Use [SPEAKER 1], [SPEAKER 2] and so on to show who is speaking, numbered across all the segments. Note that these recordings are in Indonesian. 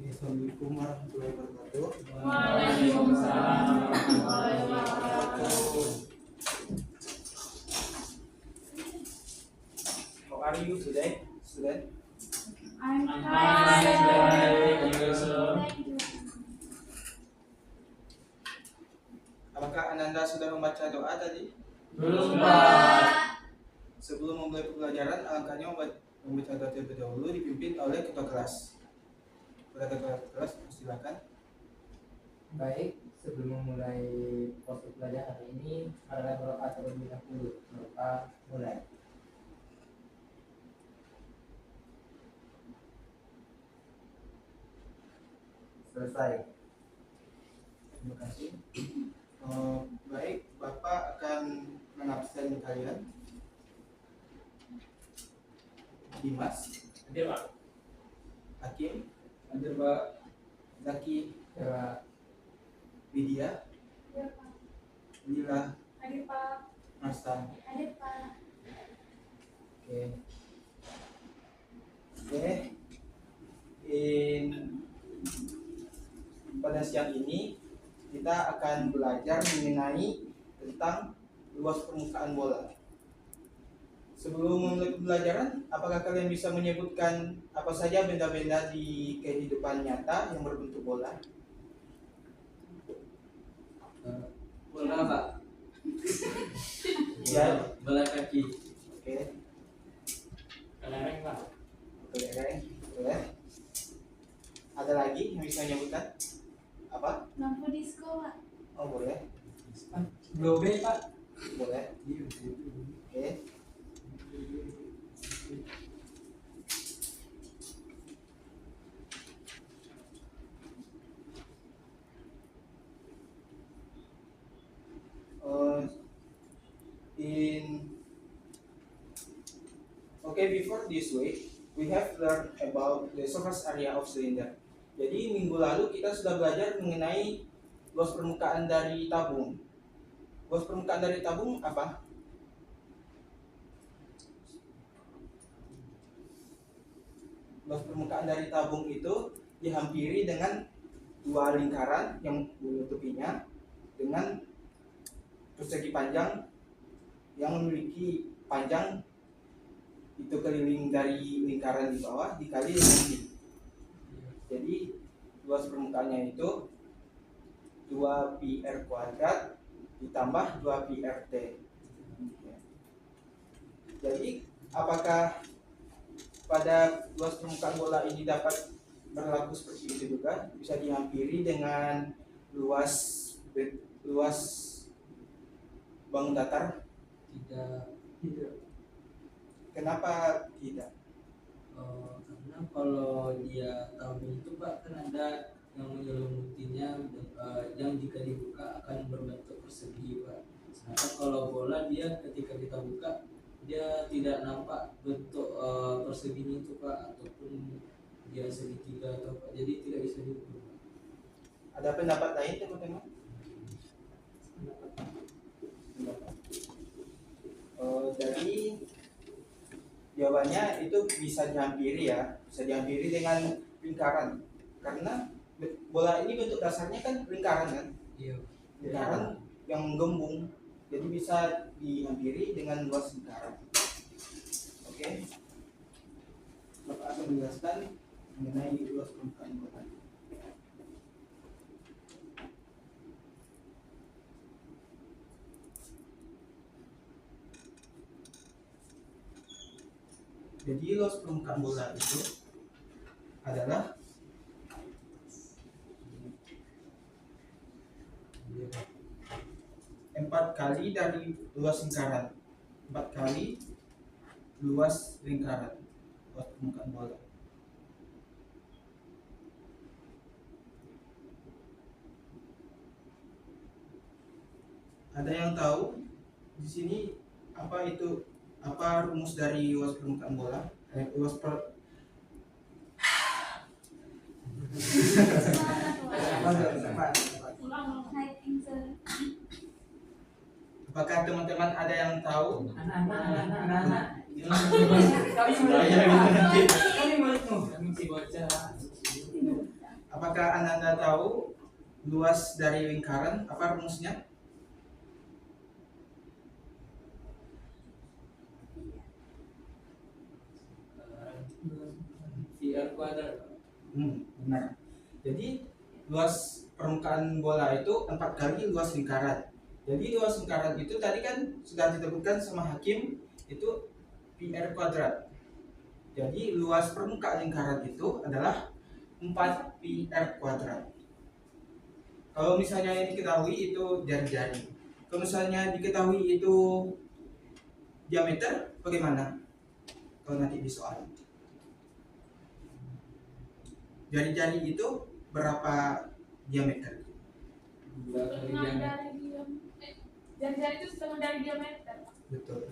[SPEAKER 1] Assalamualaikum warahmatullahi wabarakatuh.
[SPEAKER 2] Waalaikumsalam warahmatullahi wabarakatuh.
[SPEAKER 1] How are you today, student?
[SPEAKER 2] I'm
[SPEAKER 3] I'm
[SPEAKER 2] fine.
[SPEAKER 3] fine, thank you.
[SPEAKER 2] Thank you.
[SPEAKER 1] Apakah Ananda sudah membaca doa tadi?
[SPEAKER 3] Belum,
[SPEAKER 2] Pak.
[SPEAKER 3] Pak.
[SPEAKER 1] Sebelum memulai pembelajaran, alangkahnya membaca doa terlebih dahulu dipimpin oleh ketua kelas. Kepada ketua kelas, silakan.
[SPEAKER 4] Baik, sebelum memulai proses belajar hari ini, marilah berdoa terlebih dahulu. Berdoa mulai. Selesai.
[SPEAKER 1] Terima kasih. Baik, Bapak akan mengabsen kalian. Dimas,
[SPEAKER 3] Hadir, Pak.
[SPEAKER 1] Hakim,
[SPEAKER 3] Hadir, Pak.
[SPEAKER 1] Zaki,
[SPEAKER 4] Coba
[SPEAKER 1] Widya,
[SPEAKER 2] Ya, Pak.
[SPEAKER 1] Lila,
[SPEAKER 2] Hadir, Pak.
[SPEAKER 1] Marsan.
[SPEAKER 2] Hadir, Pak.
[SPEAKER 1] Oke. Pada siang ini kita akan belajar mengenai tentang luas permukaan bola. Sebelum memulai pembelajaran, apakah kalian bisa menyebutkan apa saja benda-benda di kehidupan nyata yang berbentuk bola?
[SPEAKER 3] Bola, Pak.
[SPEAKER 1] Ya.
[SPEAKER 3] Bola kaki.
[SPEAKER 1] Oke.
[SPEAKER 3] Kelereng, Pak.
[SPEAKER 1] Kelereng, boleh. Ada lagi yang bisa menyebutkan? Apa?
[SPEAKER 2] Lampu disco, Pak.
[SPEAKER 1] Oh, boleh.
[SPEAKER 3] Globe, Pak.
[SPEAKER 1] Boleh. Oke. Before this week, we have learned about the surface area of cylinder. Jadi minggu lalu kita sudah belajar mengenai luas permukaan dari tabung. Luas permukaan dari tabung apa? Luas permukaan dari tabung itu dihampiri dengan dua lingkaran yang menutupinya dengan persegi panjang yang memiliki panjang itu keliling dari lingkaran di bawah dikali dengan pi. Jadi luas permukaannya itu 2pi r kuadrat ditambah 2pi rt. Jadi apakah pada luas permukaan bola ini dapat berlaku seperti itu juga? Bisa dihampiri dengan luas bangun datar?
[SPEAKER 3] Tidak.
[SPEAKER 1] Kenapa tidak?
[SPEAKER 3] Karena kalau dia tabung itu, Pak, kan ada yang menyelimutinya yang jika dibuka akan berbentuk persegi, Pak. Sedangkan kalau bola dia ketika kita buka dia tidak nampak bentuk perseginya itu, Pak, ataupun dia segitiga atau apa, jadi tidak bisa diukur.
[SPEAKER 1] Ada pendapat lain teman-teman? Jadi jawabannya itu bisa dihampiri ya, bisa dihampiri dengan lingkaran. Karena bola ini bentuk dasarnya kan lingkaran kan?
[SPEAKER 3] Iya.
[SPEAKER 1] Lingkaran yang menggembung, jadi bisa dihampiri dengan luas lingkaran. Oke. Bapak akan menjelaskan mengenai luas permukaan bola. Jadi luas permukaan bola itu adalah empat kali dari luas lingkaran, 4 kali luas lingkaran, luas permukaan bola. Ada yang tahu di sini apa rumus dari luas permukaan bola? Apakah teman-teman ada yang tahu?
[SPEAKER 4] anak-anak.
[SPEAKER 3] Kami
[SPEAKER 4] Kami
[SPEAKER 3] masih baca.
[SPEAKER 1] apakah Anda tahu luas dari lingkaran? Apa rumusnya?
[SPEAKER 3] VR kuadrat.
[SPEAKER 1] Benar. Jadi luas permukaan bola itu 4 kali luas lingkaran. Jadi luas lingkaran itu tadi kan sudah ditemukan sama Hakim, itu PR kuadrat. Jadi luas permukaan lingkaran itu adalah 4 PR kuadrat. Kalau misalnya yang diketahui itu jari-jari. Kalau misalnya diketahui itu diameter, bagaimana? Kalau nanti di soal. Jari-jari itu berapa diameter?
[SPEAKER 3] 2 kali
[SPEAKER 2] Setengah
[SPEAKER 3] diameter.
[SPEAKER 2] dari jari-jari itu setengah dari diameter.
[SPEAKER 1] Betul.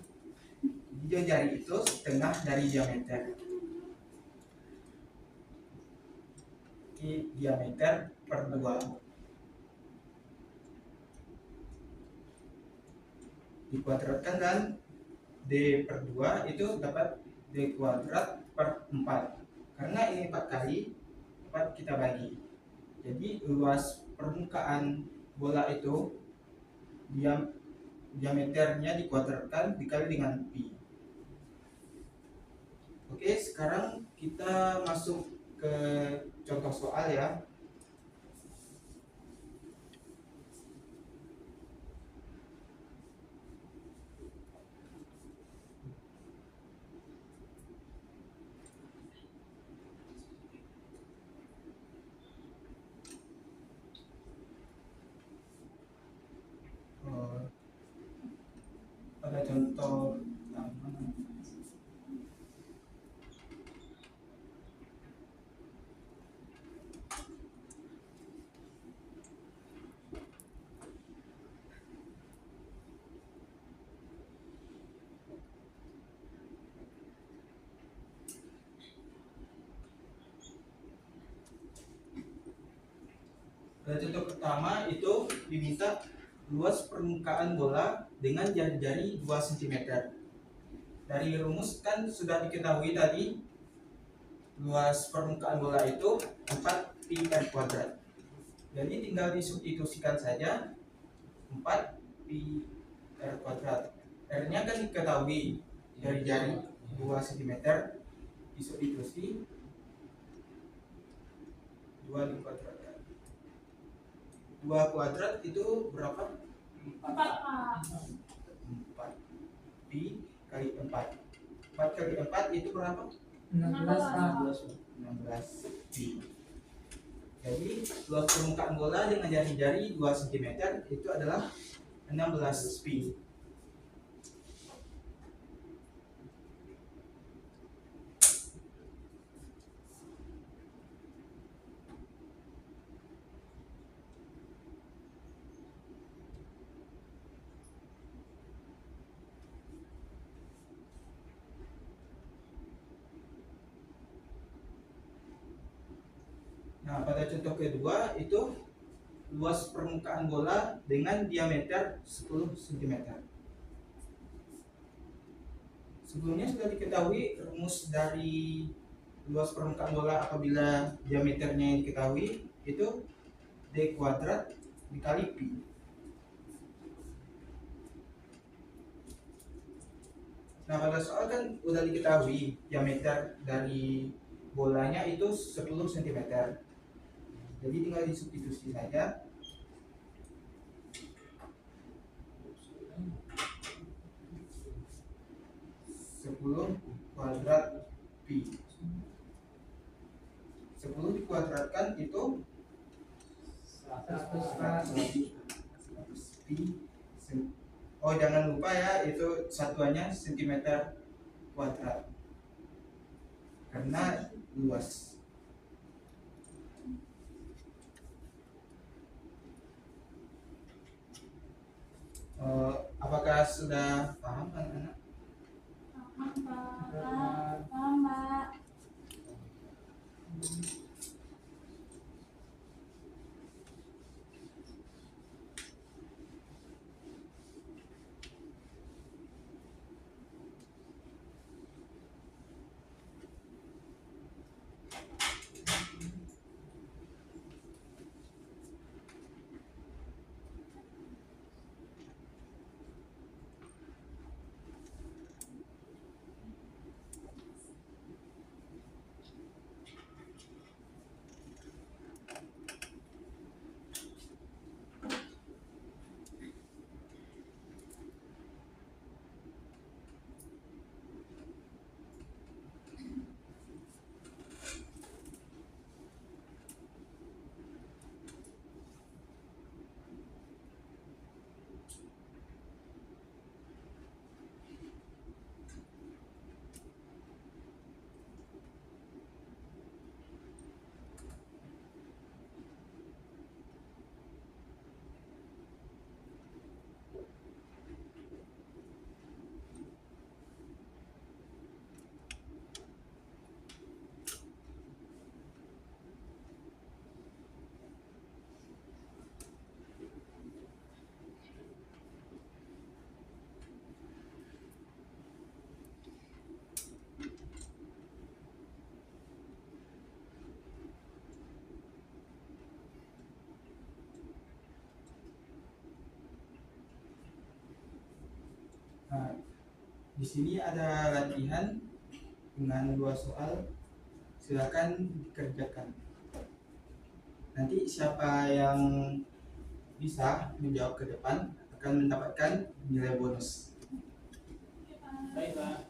[SPEAKER 1] Jadi jari itu setengah dari diameter. Ini diameter per 2 dikuadratkan dan D per 2 itu dapat D kuadrat per 4. Karena ini 4 kali, 4 kita bagi. Jadi luas permukaan bola itu diameternya dikuadratkan dikali dengan pi. Oke, sekarang kita masuk ke contoh soal ya. Pada contoh pertama, itu diminta luas permukaan bola dengan jari-jari 2 cm. Dari rumus kan sudah diketahui tadi luas permukaan bola itu 4 pi r kuadrat. Jadi tinggal disubstitusikan saja 4 pi r kuadrat. R-nya kan diketahui jari-jari 2 cm, disubstitusi 2 dikuadratkan. 2 kuadrat itu berapa?
[SPEAKER 2] 4 Pak.
[SPEAKER 1] 4 pi kali 4. 4 kali 4 itu berapa?
[SPEAKER 4] 16 Pak.
[SPEAKER 1] 16 pi. Jadi luas permukaan bola dengan jari-jari 2 cm itu adalah 16 pi. Nah, pada contoh kedua itu luas permukaan bola dengan diameter 10 cm. Sebelumnya sudah diketahui rumus dari luas permukaan bola apabila diameternya yang diketahui itu D kuadrat dikali pi. Nah, pada soal kan udah diketahui diameter dari bolanya itu 10 cm. Jadi tinggal disubstitusi saja. 10 kuadrat pi. 10 dikuadratkan itu 100 pi. Oh, jangan lupa ya, itu satuannya cm kuadrat. Karena luas. Apakah sudah paham anak-anak?
[SPEAKER 2] Paham Pak. Paham Pak.
[SPEAKER 1] Di sini ada latihan dengan 2 soal, silakan dikerjakan. Nanti siapa yang bisa menjawab ke depan akan mendapatkan nilai bonus.
[SPEAKER 3] Baik Pak.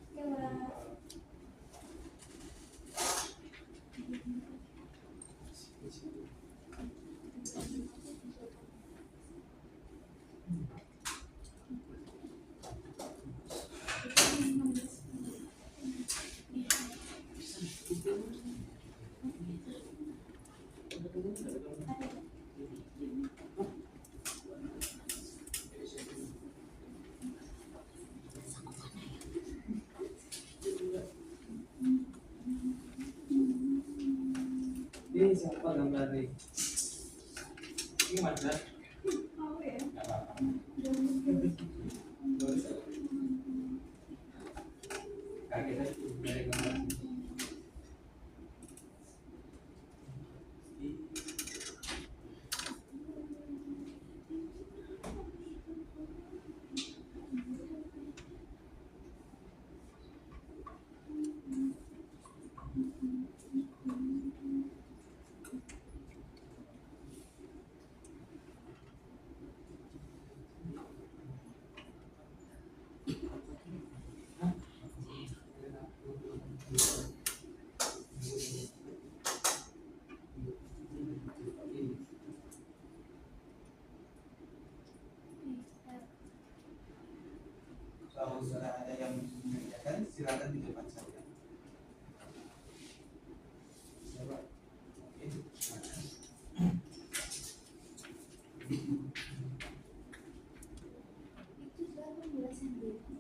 [SPEAKER 3] Ini siapa gambarnya? Ini mana?
[SPEAKER 2] Mau ya?
[SPEAKER 3] Nggak apa-apa. Kaget aja dari gambar.
[SPEAKER 1] Kalau sudah ada yang mengerjakan, silakan di depan saja.
[SPEAKER 3] Coba.
[SPEAKER 1] Oke, silakan.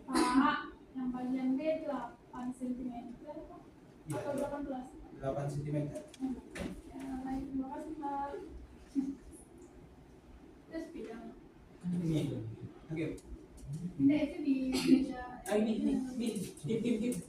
[SPEAKER 2] Pak, yang bagian B 8 cm.
[SPEAKER 1] Iya,
[SPEAKER 2] Atau 18?
[SPEAKER 1] 8 cm.
[SPEAKER 2] Ya, baik, terima kasih Pak. Terus bidang.
[SPEAKER 1] Ini. Oke.
[SPEAKER 2] Tidak, itu di meja.
[SPEAKER 3] Ah, ini. Dip.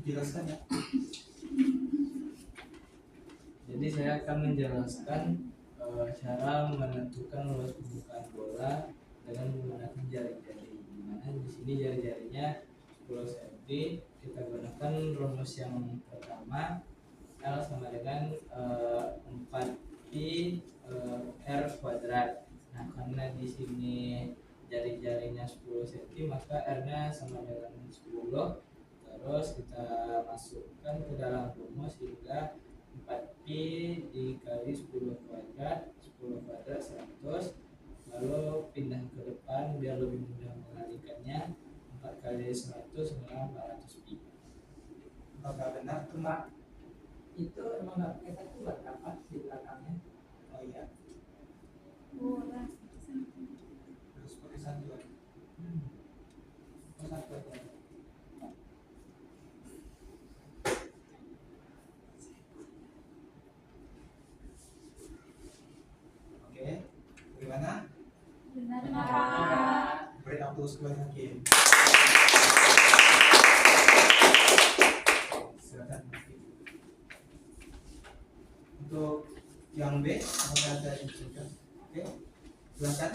[SPEAKER 1] Jelaskan ya.
[SPEAKER 3] Jadi saya akan menjelaskan cara menentukan luas permukaan bola dengan menggunakan jari-jari. Dimana di sini jari-jarinya 10 cm. Kita gunakan rumus yang pertama, L sama dengan 4pi R kuadrat. Nah, karena di sini jari-jarinya 10 cm, maka R-nya sama dengan 10. Terus kita masukkan ke dalam rumus hingga 4pi dikali 10 kuadrat 100. Lalu pindah ke depan biar lebih mudah mengalikannya. 4 kali 100 adalah 400 pi.
[SPEAKER 1] Apakah benar, Pak?
[SPEAKER 4] Itu emang nggak pakai satu buat apa di belakangnya?
[SPEAKER 1] Oh iya,
[SPEAKER 2] Bola.
[SPEAKER 1] terus pakai satuan. Oh, satuan. Oke, bagaimana?
[SPEAKER 2] Benar, Pak.
[SPEAKER 1] Beri aplaus kepada hakim. Silakan. Untuk yang B, apakah ada yang juga? Oke, silakan.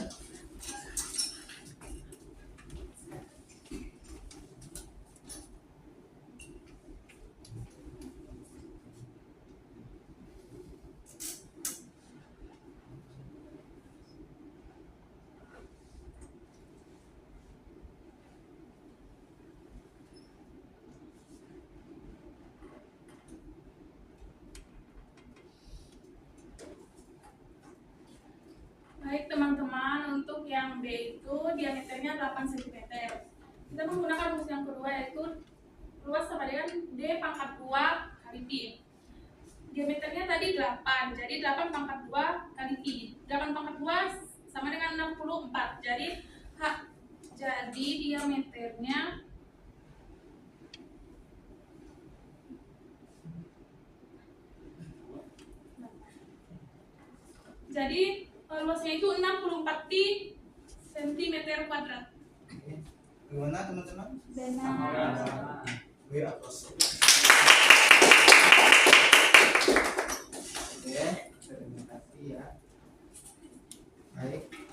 [SPEAKER 2] Baik teman-teman. yang B itu diameternya 8 cm. Kita menggunakan rumus yang kedua yaitu luas sama dengan D pangkat 2 kali Pi. Diameternya tadi 8, jadi 8 pangkat 2 kali Pi. 8 pangkat 2 sama dengan 64, jadi diameternya luasnya itu 64 pi cm kuadrat.
[SPEAKER 1] Oke. Gimana teman-teman?
[SPEAKER 2] Benar.
[SPEAKER 1] Gue atas. Oke, terima kasih ya. Baik.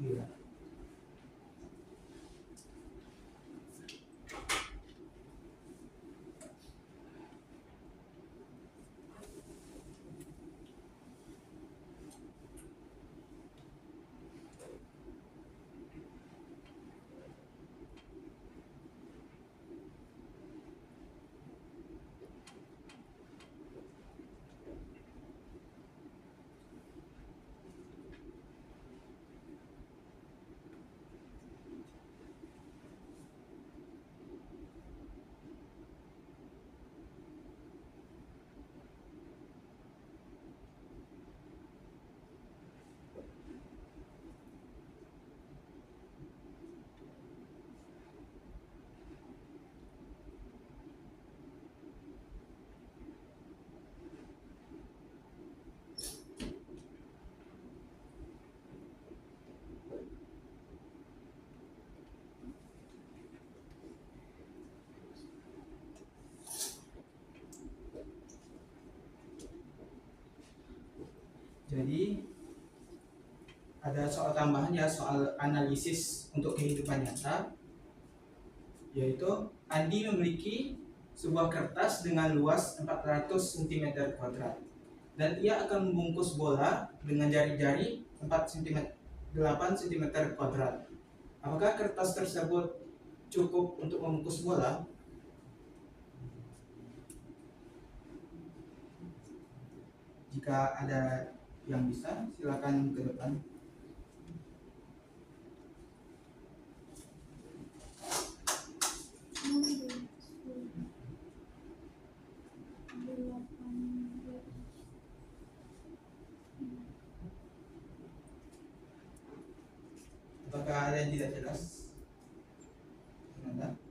[SPEAKER 1] Iya. Jadi ada soal tambahan ya, soal analisis untuk kehidupan nyata, yaitu Andi memiliki sebuah kertas dengan luas 400 cm kuadrat dan ia akan membungkus bola dengan jari-jari 8 cm kuadrat. Apakah kertas tersebut cukup untuk membungkus bola? Jika ada yang bisa, silakan ke depan. Apakah ada yang tidak jelas? Ada?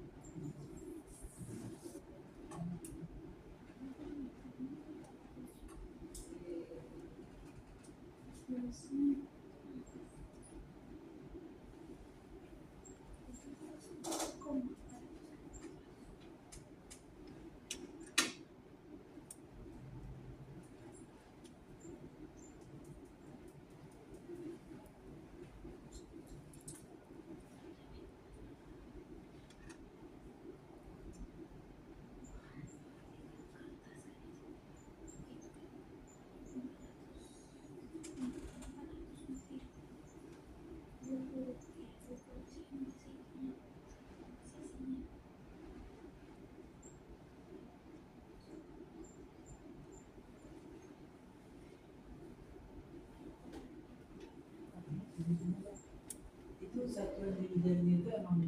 [SPEAKER 3] Itu satuan dividennya itu emang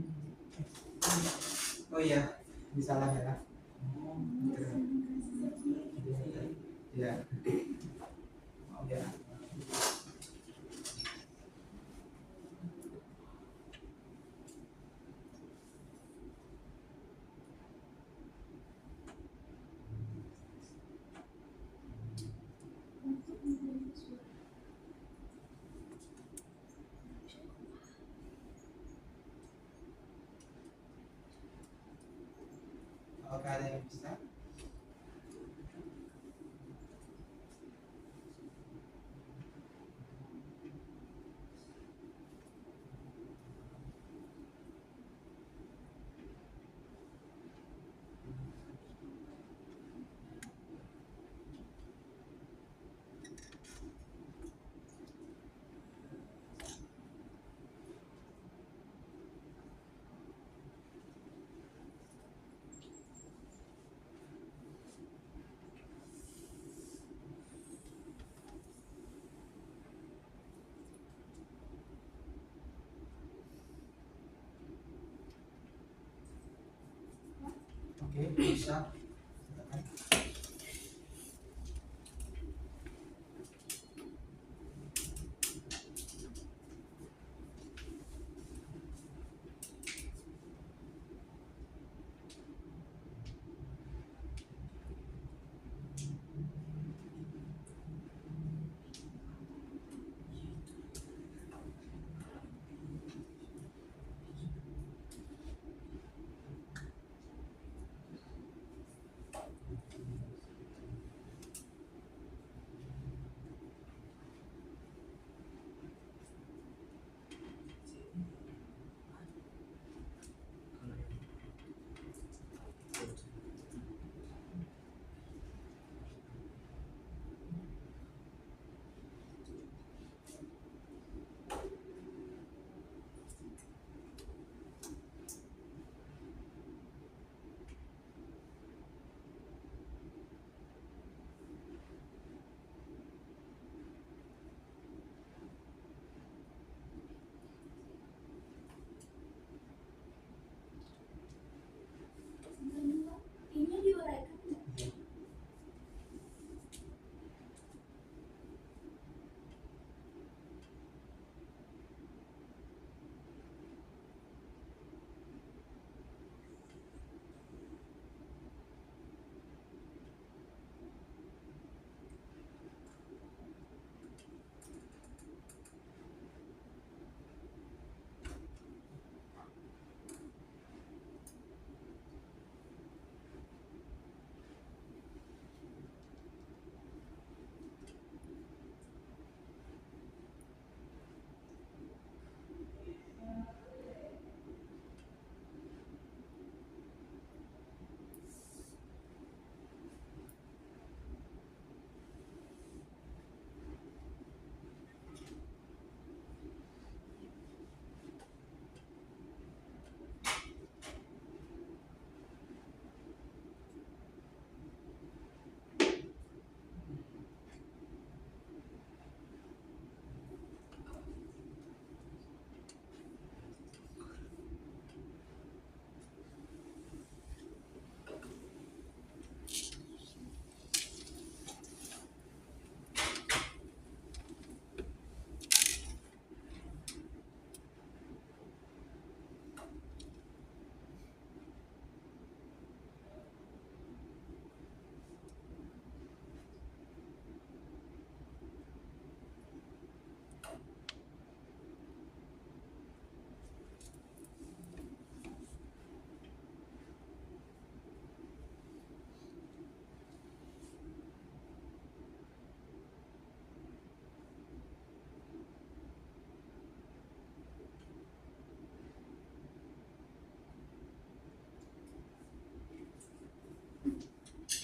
[SPEAKER 1] Oh iya, disalah ya. Ya. Oh ya. bisa. Oke, bisa.
[SPEAKER 2] Ini diuraikan nggak?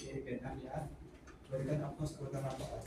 [SPEAKER 2] Oke, benar ya. Berikan aplaus kepada Bapak.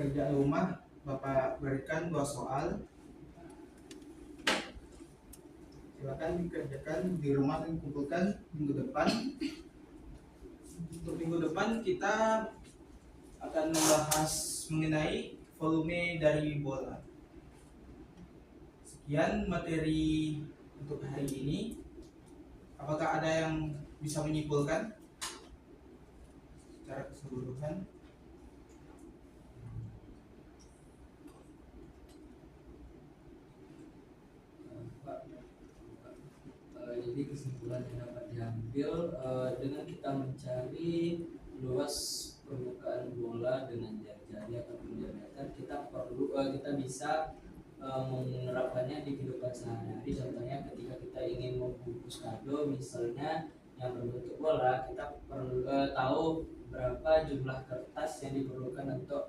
[SPEAKER 1] pekerjaan rumah Bapak berikan 2 soal. Silakan dikerjakan di rumah dan kumpulkan minggu depan. Untuk minggu depan kita akan membahas mengenai volume dari bola. Sekian materi untuk hari ini. Apakah ada yang bisa menyimpulkan secara keseluruhan?
[SPEAKER 3] Pak, jadi kesimpulan yang dapat diambil dengan kita mencari luas permukaan bola dengan jari ataupun diameter, kita bisa menerapkannya di kehidupan sehari-hari. Contohnya ketika kita ingin membungkus kado misalnya yang berbentuk bola, kita perlu tahu berapa jumlah kertas yang diperlukan untuk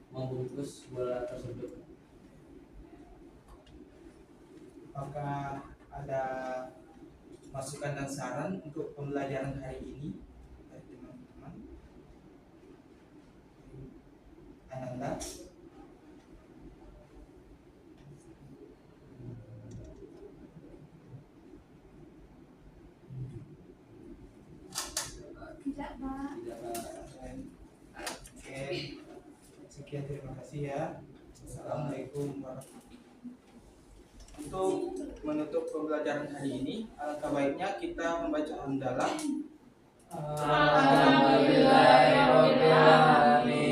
[SPEAKER 3] membungkus bola tersebut.
[SPEAKER 1] Apakah ada masukan dan saran untuk pembelajaran hari ini dari teman-teman? Ananda?
[SPEAKER 2] Tidak, Pak.
[SPEAKER 1] Oke, sekian, terima kasih ya. Assalamualaikum warahmatullahi wabarakatuh. Untuk menutup pembelajaran hari ini, alangkah baiknya kita membaca hamdalah.
[SPEAKER 3] Alhamdulillahirobbilalamin.